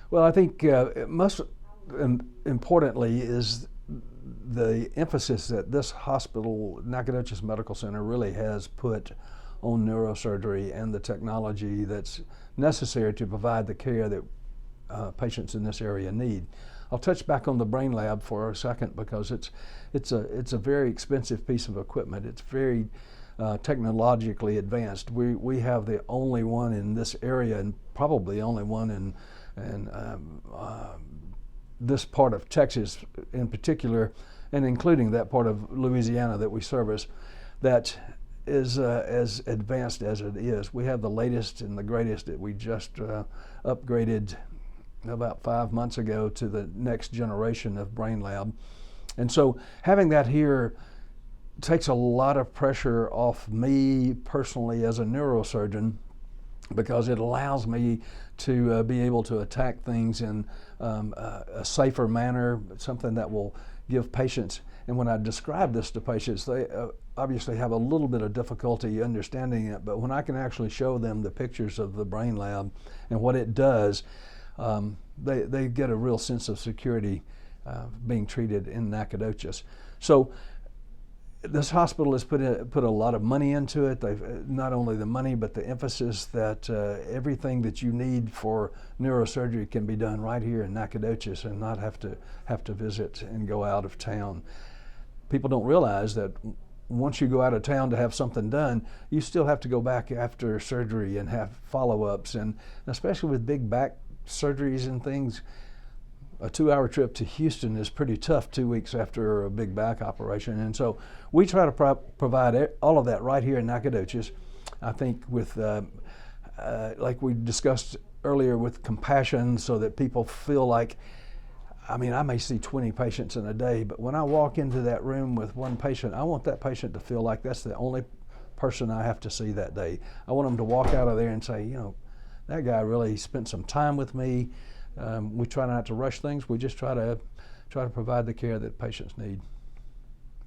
Well, I think most importantly is the emphasis that this hospital, Nacogdoches Medical Center, really has put on neurosurgery and the technology that's necessary to provide the care that patients in this area need. I'll touch back on the brain lab for a second because it's a very expensive piece of equipment. It's very technologically advanced. We have the only one in this area, and probably the only one in this part of Texas in particular, and including that part of Louisiana that we service, that is as advanced as it is. We have the latest and the greatest that we just upgraded about 5 months ago to the next generation of brain lab. And so having that here takes a lot of pressure off me personally as a neurosurgeon, because it allows me to be able to attack things in a safer manner, something that will give patients, and when I describe this to patients, they obviously have a little bit of difficulty understanding it, but when I can actually show them the pictures of the brain lab and what it does, they get a real sense of security being treated in Nacogdoches. So this hospital has put a lot of money into it. They've not only the money, but the emphasis that everything that you need for neurosurgery can be done right here in Nacogdoches and not have to visit and go out of town. People don't realize that once you go out of town to have something done, you still have to go back after surgery and have follow-ups, and especially with big back surgeries and things, a 2-hour trip to Houston is pretty tough 2 weeks after a big back operation. And so we try to provide all of that right here in Nacogdoches. I think with, like we discussed earlier, with compassion, so that people feel like, I mean, I may see 20 patients in a day, but when I walk into that room with one patient, I want that patient to feel like that's the only person I have to see that day. I want them to walk out of there and say, you know, that guy really spent some time with me. We try not to rush things. We just try to provide the care that patients need.